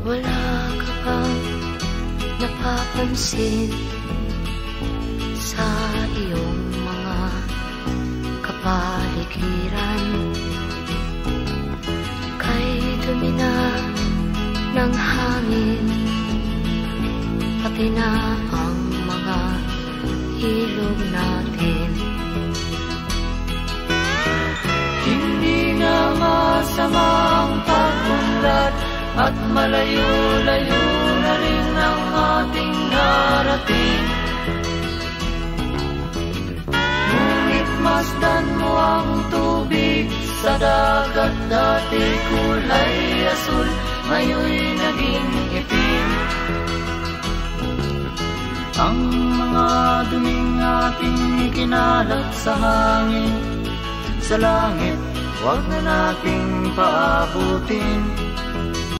Wala ka bang napapansin sa iyong mga kapaligiran? Kay dumi na ng hangin, pati na ang mga ilog natin. Hindi na masamang pag-unlad at malayo-layo na rin ang ating narating. Ngunit masdan mo ang tubig sa dagat, dati kulay asul, ngayon'y naging itim. Ang mga duming ating ikinalat sa hangin, sa langit, huwag na nating paabutin.